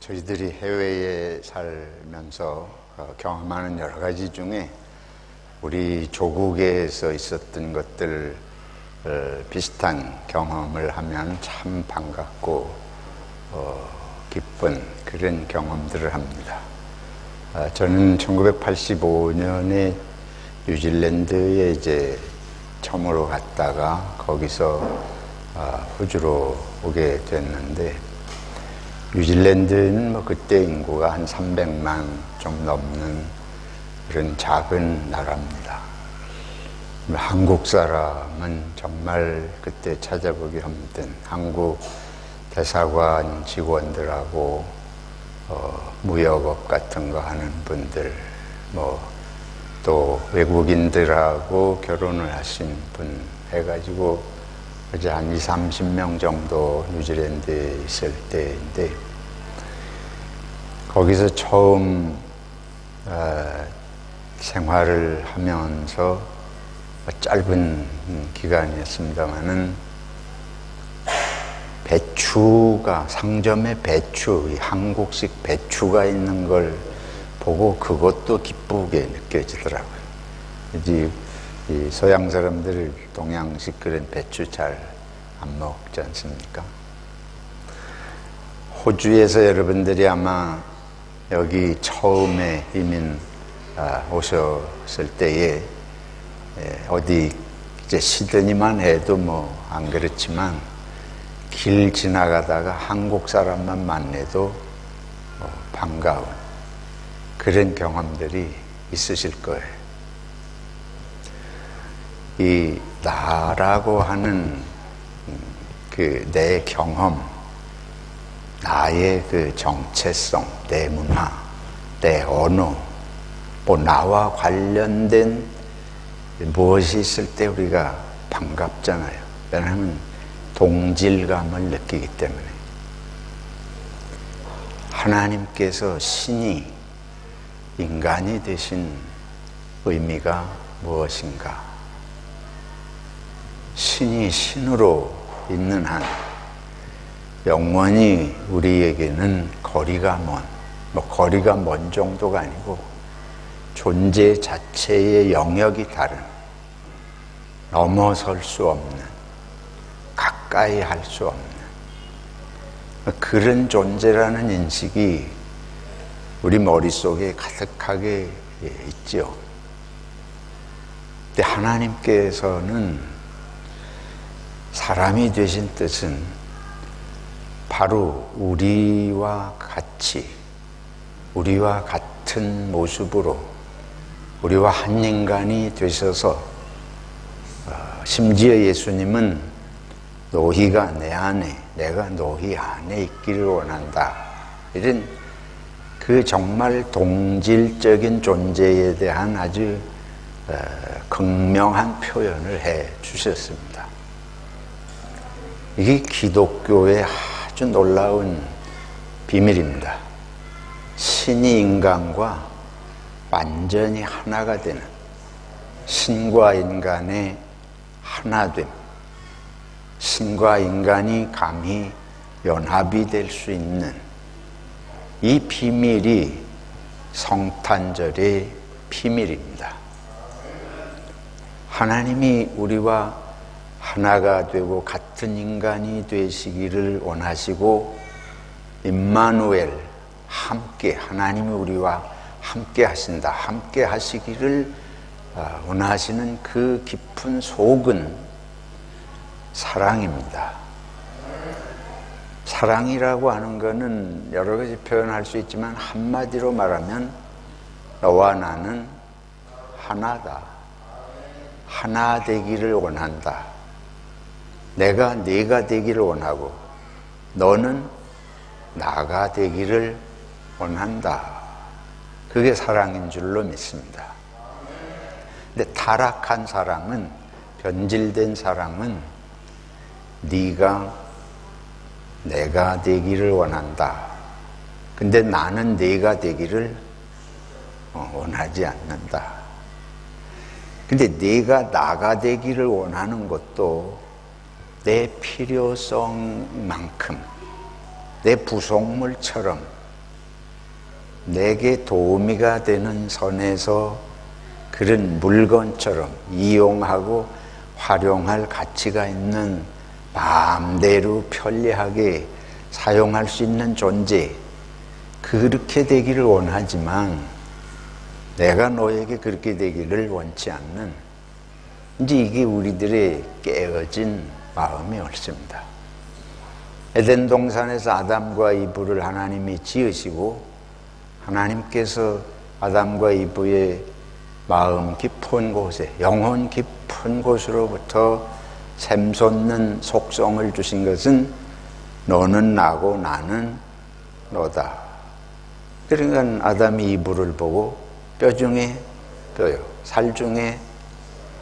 저희들이 해외에 살면서 경험하는 여러 가지 중에 우리 조국에서 있었던 것들 비슷한 경험을 하면 참 반갑고 기쁜 그런 경험들을 합니다. 저는 1985년에 뉴질랜드에 이제 처음으로 갔다가 거기서 호주로 오게 됐는데, 뉴질랜드는 뭐 그때 인구가 한 300만 좀 넘는 그런 작은 나라입니다. 한국 사람은 정말 그때 찾아보기 힘든 한국 대사관 직원들하고 무역업 같은 거 하는 분들, 또 외국인들하고 결혼을 하신 분 해가지고 이제 한 20-30명 정도 뉴질랜드에 있을 때인데, 거기서 처음 생활을 하면서 짧은 기간이었습니다만은 배추가, 상점에 배추, 한국식 배추가 있는 걸 보고 그것도 기쁘게 느껴지더라고요. 이제 이 서양 사람들 동양식 그런 배추 잘 안 먹지 않습니까? 호주에서 여러분들이 아마 여기 처음에 이민 오셨을 때에 어디 이제 시드니만 해도 뭐 안 그렇지만 길 지나가다가 한국 사람만 만나도 반가운 그런 경험들이 있으실 거예요. 이 나라고 하는 그 내 경험, 나의 그 정체성, 내 문화, 내 언어, 나와 관련된 무엇이 있을 때 우리가 반갑잖아요. 왜냐하면 동질감을 느끼기 때문에. 하나님께서 신이 인간이 되신 의미가 무엇인가? 신이 신으로 있는 한 영원히 우리에게는 거리가 거리가 먼 정도가 아니고 존재 자체의 영역이 다른, 넘어설 수 없는, 가까이 할 수 없는 그런 존재라는 인식이 우리 머릿속에 가득하게 있죠. 근데 하나님께서는 사람이 되신 뜻은 바로 우리와 같이, 우리와 같은 모습으로 우리와 한 인간이 되셔서, 심지어 예수님은 너희가 내 안에, 내가 너희 안에 있기를 원한다, 이런 그 정말 동질적인 존재에 대한 아주 극명한 표현을 해 주셨습니다. 이게 기독교의 아주 놀라운 비밀입니다. 신이 인간과 완전히 하나가 되는, 신과 인간의 하나됨, 신과 인간이 감히 연합이 될 수 있는 이 비밀이 성탄절의 비밀입니다. 하나님이 우리와 하나가 되고 같은 인간이 되시기를 원하시고, 임마누엘, 함께, 하나님이 우리와 함께 하신다, 함께 하시기를 원하시는 그 깊은 속은 사랑입니다. 사랑이라고 하는 것은 여러 가지 표현할 수 있지만 한마디로 말하면 너와 나는 하나다, 하나 되기를 원한다. 내가 네가 되기를 원하고 너는 나가 되기를 원한다. 그게 사랑인 줄로 믿습니다. 근데 타락한 사랑은, 변질된 사랑은 네가 내가 되기를 원한다. 근데 나는 네가 되기를 원하지 않는다. 근데 네가 나가 되기를 원하는 것도 내 필요성만큼, 내 부속물처럼 내게 도우미가 되는 선에서 그런 물건처럼 이용하고 활용할 가치가 있는 마음대로 편리하게 사용할 수 있는 존재, 그렇게 되기를 원하지만 내가 너에게 그렇게 되기를 원치 않는, 이제 이게 우리들의 깨어진 마음이 옳습니다. 에덴 동산에서 아담과 이브를 하나님이 지으시고 하나님께서 아담과 이브의 마음 깊은 곳에, 영혼 깊은 곳으로부터 샘솟는 속성을 주신 것은 너는 나고 나는 너다. 그러니까 아담이 이브를 보고 뼈 중에 뼈요, 살 중에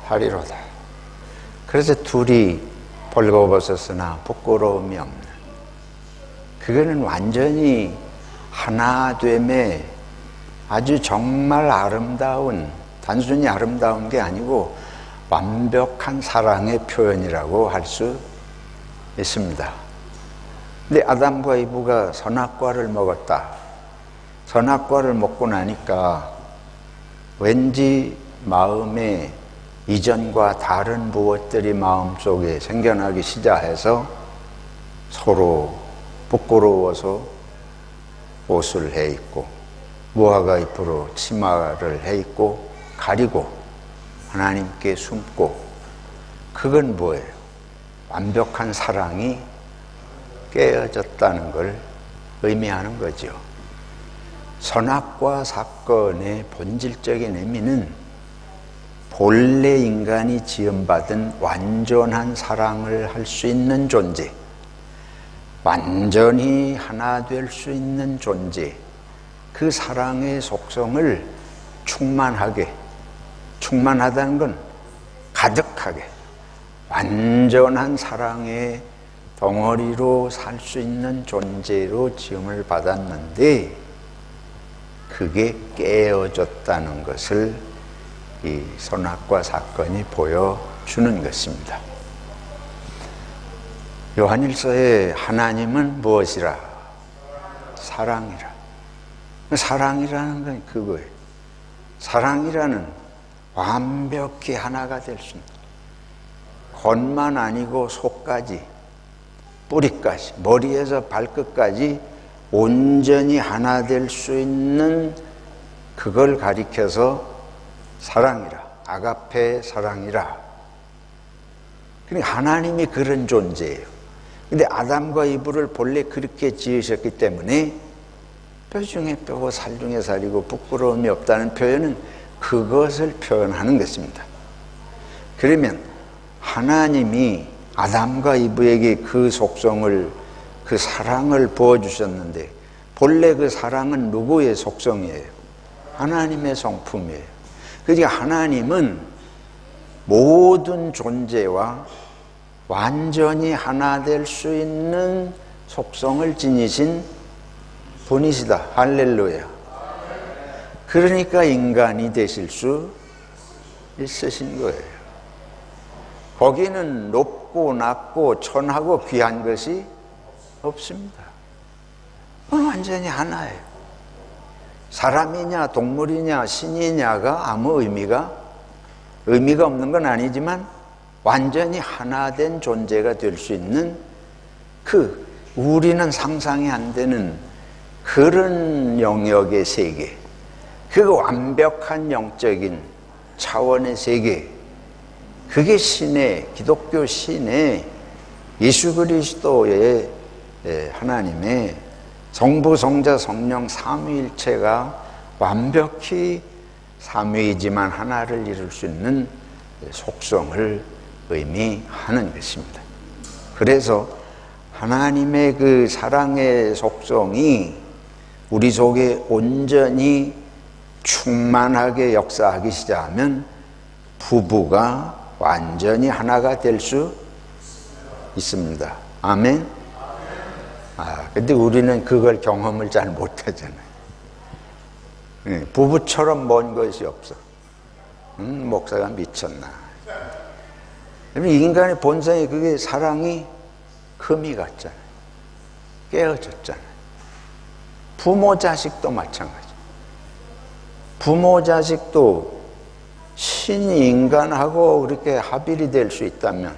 살이로다. 그래서 둘이 벌거벗었으나 부끄러움이 없는, 그거는 완전히 하나됨의 아주 정말 아름다운, 단순히 아름다운 게 아니고 완벽한 사랑의 표현이라고 할 수 있습니다. 근데 아담과 이브가 선악과를 먹었다. 선악과를 먹고 나니까 왠지 마음에 이전과 다른 무엇들이 마음속에 생겨나기 시작해서 서로 부끄러워서 옷을 해 입고 무화과 잎으로 치마를 해 입고 가리고 하나님께 숨고, 그건 뭐예요? 완벽한 사랑이 깨어졌다는 걸 의미하는 거죠. 선악과 사건의 본질적인 의미는 본래 인간이 지음받은 완전한 사랑을 할 수 있는 존재, 완전히 하나 될 수 있는 존재, 그 사랑의 속성을 충만하게, 충만하다는 건 가득하게, 완전한 사랑의 덩어리로 살 수 있는 존재로 지음을 받았는데, 그게 깨어졌다는 것을 이 선악과 사건이 보여주는 것입니다. 요한일서에 하나님은 무엇이라? 사랑이라. 사랑이라는 건 그거예요. 사랑이라는 완벽히 하나가 될 수 있는, 겉만 아니고 속까지, 뿌리까지, 머리에서 발끝까지 온전히 하나 될 수 있는, 그걸 가리켜서 사랑이라, 아가페 사랑이라. 그러니까 하나님이 그런 존재예요. 근데 아담과 이브를 본래 그렇게 지으셨기 때문에 뼈 중에 뼈고 살 중에 살이고 부끄러움이 없다는 표현은 그것을 표현하는 것입니다. 그러면 하나님이 아담과 이브에게 그 속성을, 그 사랑을 부어주셨는데, 본래 그 사랑은 누구의 속성이에요? 하나님의 성품이에요. 그러니까 하나님은 모든 존재와 완전히 하나 될 수 있는 속성을 지니신 분이시다. 할렐루야. 그러니까 인간이 되실 수 있으신 거예요. 거기는 높고 낮고 천하고 귀한 것이 없습니다. 완전히 하나예요. 사람이냐 동물이냐 신이냐가 아무 의미가 없는 건 아니지만 완전히 하나 된 존재가 될 수 있는, 그 우리는 상상이 안 되는 그런 영역의 세계, 그 완벽한 영적인 차원의 세계, 그게 신의, 기독교 신의 예수 그리스도의 하나님의 성부, 성자, 성령 삼위일체가 완벽히 삼위이지만 하나를 이룰 수 있는 속성을 의미하는 것입니다. 그래서 하나님의 그 사랑의 속성이 우리 속에 온전히 충만하게 역사하기 시작하면 부부가 완전히 하나가 될 수 있습니다. 아멘. 근데 우리는 그걸 경험을 잘 못하잖아요. 부부처럼 먼 것이 없어. 목사가 미쳤나. 인간의 본성이, 그게 사랑이 금이 같잖아요. 깨어졌잖아요. 부모 자식도 마찬가지. 부모 자식도 신이 인간하고 그렇게 합일이 될 수 있다면,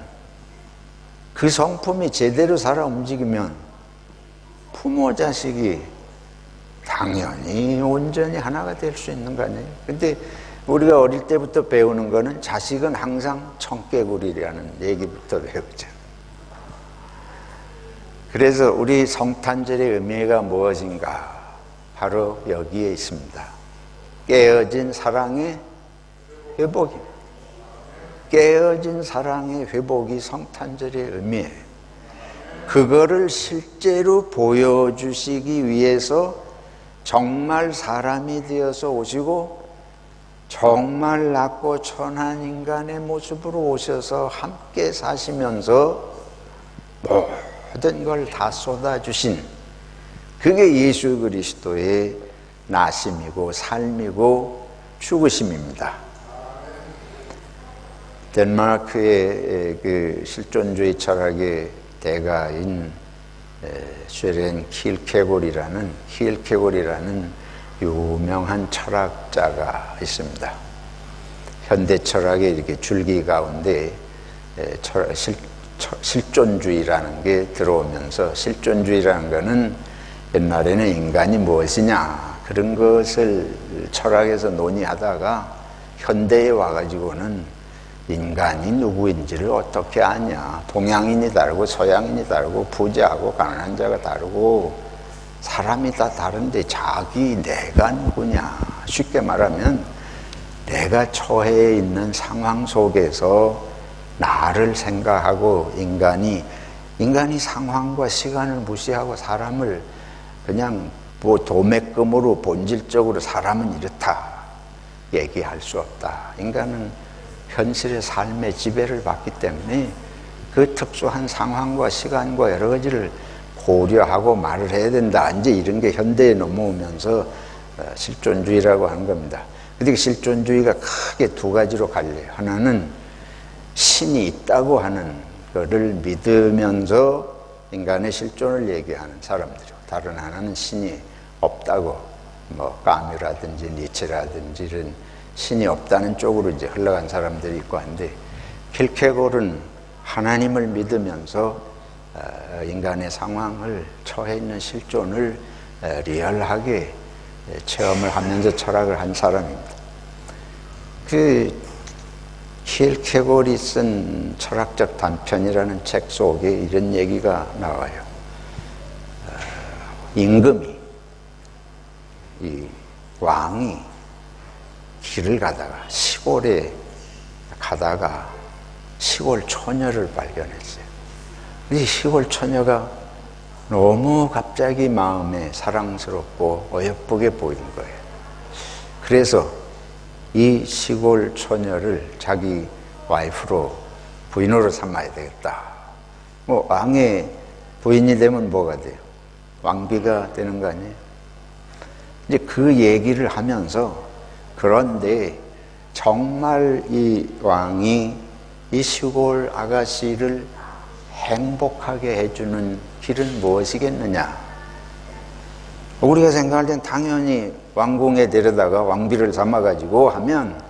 그 성품이 제대로 살아 움직이면 부모 자식이 당연히 온전히 하나가 될 수 있는 거 아니에요? 근데 우리가 어릴 때부터 배우는 거는 자식은 항상 청개구리라는 얘기부터 배우죠. 그래서 우리 성탄절의 의미가 무엇인가? 바로 여기에 있습니다. 깨어진 사랑의 회복입니다. 깨어진 사랑의 회복이 성탄절의 의미예요. 그거를 실제로 보여주시기 위해서 정말 사람이 되어서 오시고 정말 낮고 천한 인간의 모습으로 오셔서 함께 사시면서 모든 걸 다 쏟아주신, 그게 예수 그리스도의 나심이고 삶이고 죽으심입니다. 덴마크의 그 실존주의 철학의 대가인 쉐렌 킬케골이라는 유명한 철학자가 있습니다. 현대 철학의 이렇게 줄기 가운데 실존주의라는 게 들어오면서, 실존주의라는 것은 옛날에는 인간이 무엇이냐 그런 것을 철학에서 논의하다가 현대에 와가지고는 인간이 누구인지를 어떻게 아냐, 동양인이 다르고 서양인이 다르고 부자하고 가난한 자가 다르고 사람이 다 다른데 내가 누구냐, 쉽게 말하면 내가 처해 있는 상황 속에서 나를 생각하고, 인간이 상황과 시간을 무시하고 사람을 그냥 도매금으로 본질적으로 사람은 이렇다 얘기할 수 없다. 인간은 현실의 삶의 지배를 받기 때문에 그 특수한 상황과 시간과 여러 가지를 고려하고 말을 해야 된다. 이제 이런 게 현대에 넘어오면서 실존주의라고 하는 겁니다. 근데 그 실존주의가 크게 두 가지로 갈려요. 하나는 신이 있다고 하는 것을 믿으면서 인간의 실존을 얘기하는 사람들이고, 다른 하나는 신이 없다고, 까뮤라든지 니체라든지 이런 신이 없다는 쪽으로 이제 흘러간 사람들이 있고 한데, 킬케골은 하나님을 믿으면서 인간의 상황을, 처해 있는 실존을 리얼하게 체험을 하면서 철학을 한 사람입니다. 그 킬케골이 쓴 철학적 단편이라는 책 속에 이런 얘기가 나와요. 임금이, 이 왕이 길을 가다가, 시골에 가다가 시골 처녀를 발견했어요. 이 시골 처녀가 너무 갑자기 마음에 사랑스럽고 어여쁘게 보이는 거예요. 그래서 이 시골 처녀를 자기 와이프로, 부인으로 삼아야 되겠다. 왕의 부인이 되면 뭐가 돼요? 왕비가 되는 거 아니에요? 이제 그 얘기를 하면서, 그런데 정말 이 왕이 이 시골 아가씨를 행복하게 해주는 길은 무엇이겠느냐? 우리가 생각할 땐 당연히 왕궁에 데려다가 왕비를 삼아가지고 하면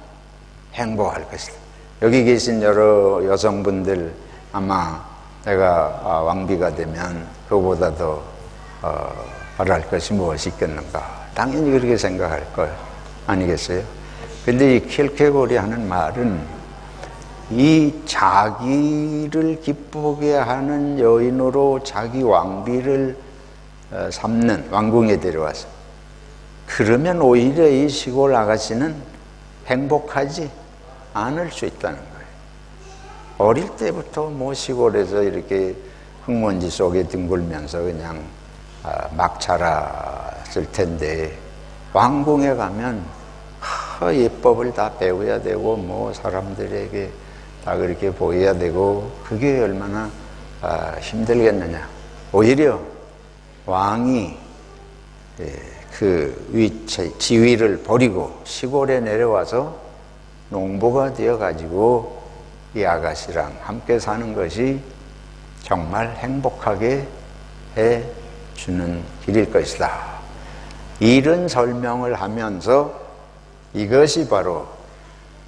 행복할 것이다. 여기 계신 여러 여성분들 아마 내가 왕비가 되면 그보다 더 바랄 것이 무엇이 있겠는가? 당연히 그렇게 생각할 거예요. 아니겠어요? 근데 이 킬케골이 하는 말은, 이 자기를 기쁘게 하는 여인으로 자기 왕비를 삼는, 왕궁에 데려와서, 그러면 오히려 이 시골 아가씨는 행복하지 않을 수 있다는 거예요. 어릴 때부터 시골에서 이렇게 흙먼지 속에 뒹굴면서 그냥 막 자랐을 텐데, 왕궁에 가면 예법을 다 배워야 되고 사람들에게 다 그렇게 보여야 되고, 그게 얼마나 힘들겠느냐. 오히려 왕이 그 지위를 버리고 시골에 내려와서 농부가 되어가지고 이 아가씨랑 함께 사는 것이 정말 행복하게 해주는 길일 것이다. 이런 설명을 하면서 이것이 바로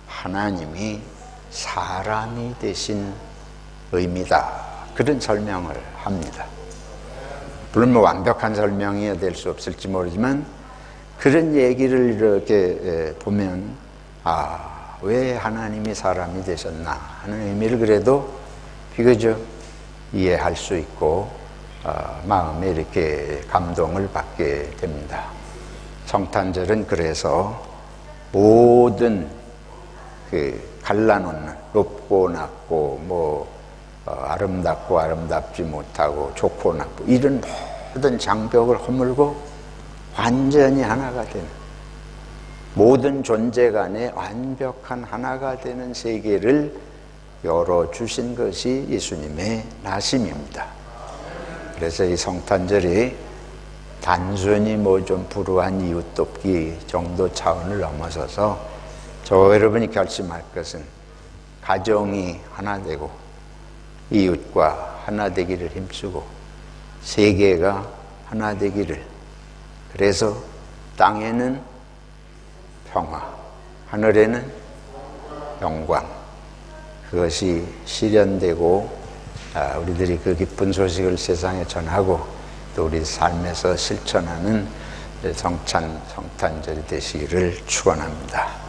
하나님이 사람이 되신 의미다. 그런 설명을 합니다. 물론 뭐 완벽한 설명이 될 수 없을지 모르지만 그런 얘기를 이렇게 보면 왜 하나님이 사람이 되셨나 하는 의미를 그래도 비교적 이해할 수 있고 마음에 이렇게 감동을 받게 됩니다. 성탄절은 그래서 모든 갈라놓는 높고 낮고 아름답고 아름답지 못하고 좋고 나쁘고 이런 모든 장벽을 허물고 완전히 하나가 되는, 모든 존재 간에 완벽한 하나가 되는 세계를 열어주신 것이 예수님의 나심입니다. 그래서 이 성탄절이 단순히 좀 불우한 이웃 돕기 정도 차원을 넘어서서 여러분이 결심할 것은 가정이 하나 되고 이웃과 하나 되기를 힘쓰고 세계가 하나 되기를, 그래서 땅에는 평화, 하늘에는 영광, 그것이 실현되고 우리들이 그 기쁜 소식을 세상에 전하고 또 우리 삶에서 실천하는 성탄절이 되시기를 축원합니다.